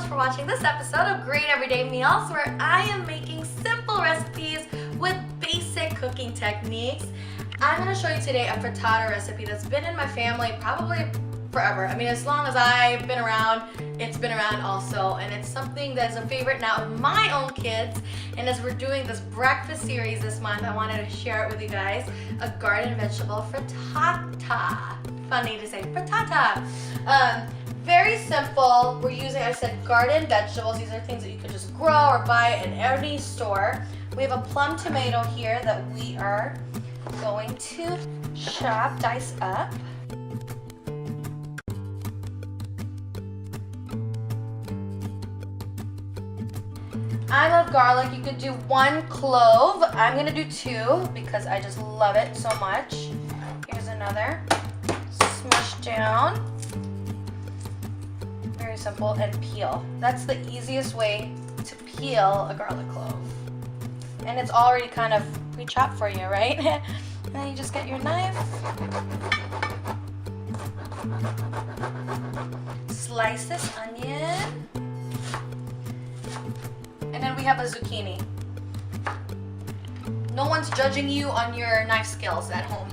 much for watching this episode of Great Everyday Meals, where I am making simple recipes with basic cooking techniques. I'm going to show you today a frittata recipe that's been in my family probably forever. I mean, as long as I've been around, it's been around also, and it's something that's a favorite now of my own kids. And as we're doing this breakfast series this month, I wanted to share it with you guys, a garden vegetable frittata. Funny to say, frittata. Very simple. We're using, I said, garden vegetables. These are things that you could just grow or buy in any store. We have a plum tomato here that we are going to dice up. I love garlic. You could do 1 clove. I'm gonna do 2 because I just love it so much. Here's another. Smush down. Very simple, and peel. That's the easiest way to peel a garlic clove. And it's already kind of pre-chopped for you, right? And then you just get your knife. Slice this onion. And then we have a zucchini. No one's judging you on your knife skills at home.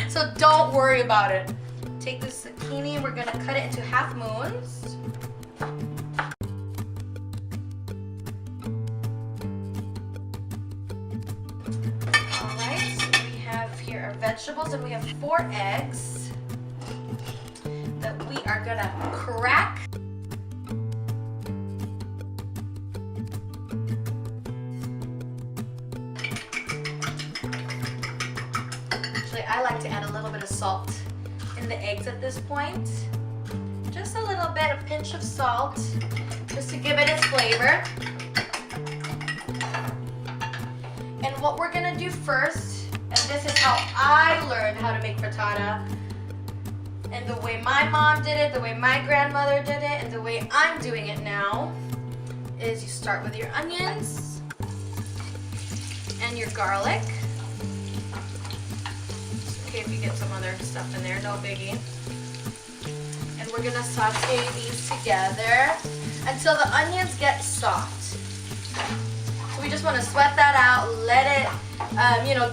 So don't worry about it. Take this zucchini, we're gonna cut it into half moons. Alright, so we have here our vegetables, and we have 4 eggs that we are gonna crack. I like to add a little bit of salt in the eggs at this point. Just a little bit, a pinch of salt, just to give it its flavor. And what we're gonna do first, and this is how I learned how to make frittata, and the way my mom did it, the way my grandmother did it, and the way I'm doing it now, is you start with your onions and your garlic. Okay, if you get some other stuff in there, no biggie. And we're gonna saute these together until the onions get soft. So we just want to sweat that out, let it,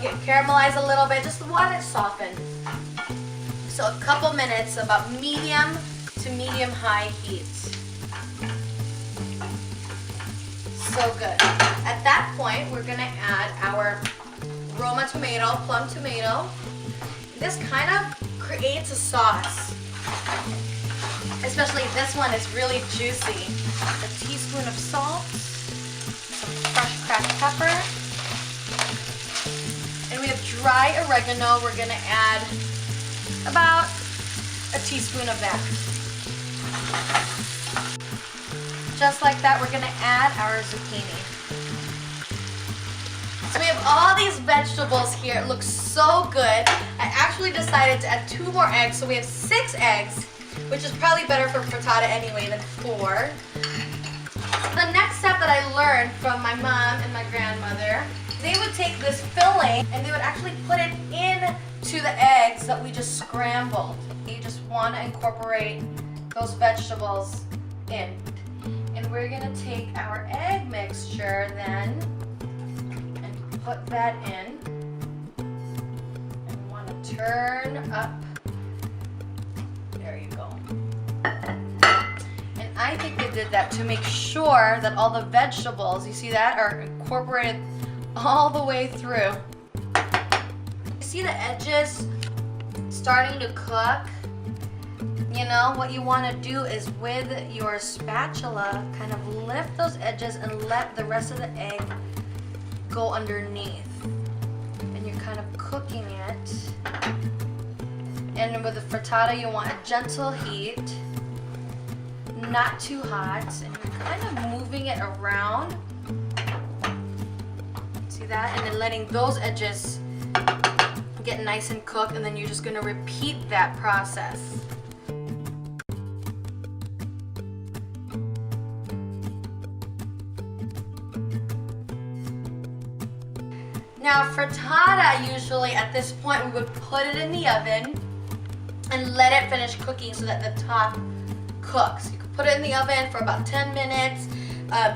get caramelized a little bit, just let it soften. So a couple minutes, about medium to medium high heat. So good. At that point, we're gonna add our Roma tomato, plum tomato. This kind of creates a sauce. Especially this one is really juicy. A teaspoon of salt, some fresh cracked pepper, and we have dry oregano. We're gonna add about a teaspoon of that. Just like that, we're gonna add our zucchini. So we have all these vegetables here. It looks so good. I actually decided to add 2 more eggs, so we have 6 eggs, which is probably better for frittata anyway than 4. The next step that I learned from my mom and my grandmother, they would take this filling and they would actually put it into the eggs that we just scrambled. You just want to incorporate those vegetables in. And we're going to take our egg mixture then, put that in, and we want to turn up. There you go. And I think they did that to make sure that all the vegetables, you see that, are incorporated all the way through. You see the edges starting to cook? What you want to do is with your spatula, kind of lift those edges and let the rest of the egg go underneath, and you're kind of cooking it. And with the frittata, you want a gentle heat, not too hot, and you're kind of moving it around. See that? And then letting those edges get nice and cooked, and then you're just going to repeat that process. Now frittata, usually at this point we would put it in the oven and let it finish cooking so that the top cooks. You could Put it in the oven for about 10 minutes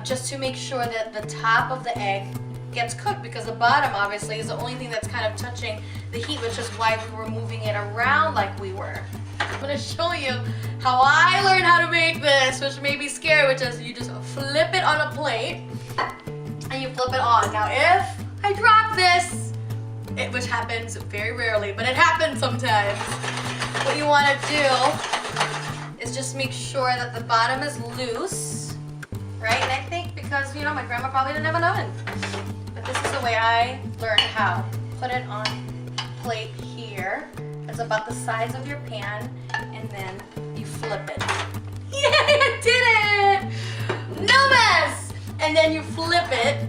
just to make sure that the top of the egg gets cooked, because the bottom obviously is the only thing that's kind of touching the heat, which is why we were moving it around like we were. I'm gonna show you how I learned how to make this, which may be scary, which is you just flip it on a plate and you flip it on. Now if I drop this, which happens very rarely, but it happens sometimes, what you wanna do is just make sure that the bottom is loose, right? And I think because, you know, my grandma probably didn't have an oven, but this is the way I learned how. Put it on a plate here. It's about the size of your pan, and then you flip it. Yay, I did it! No mess! And then you flip it,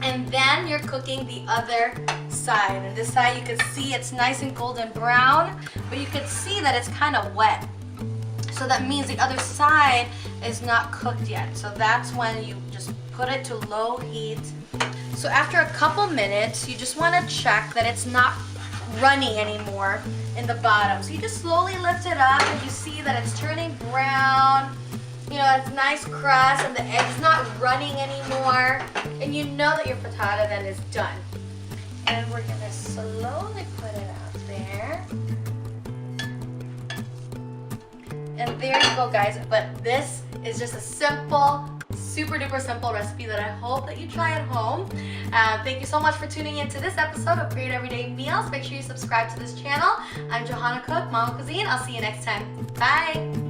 and then you're cooking the other side. And this side you can see it's nice and golden brown, but you can see that it's kind of wet. So that means the other side is not cooked yet. So that's when you just put it to low heat. So after a couple minutes, you just want to check that it's not runny anymore in the bottom. So you just slowly lift it up and you see that it's turning brown. You know, it's nice crust and the egg's not running anymore. And you know that your frittata then is done. And we're gonna slowly put it out there. And there you go, guys. But this is just a simple, super duper simple recipe that I hope that you try at home. Thank you so much for tuning in to this episode of Great Everyday Meals. Make sure you subscribe to this channel. I'm Johanna Cook, Momma Cuisine. I'll see you next time. Bye.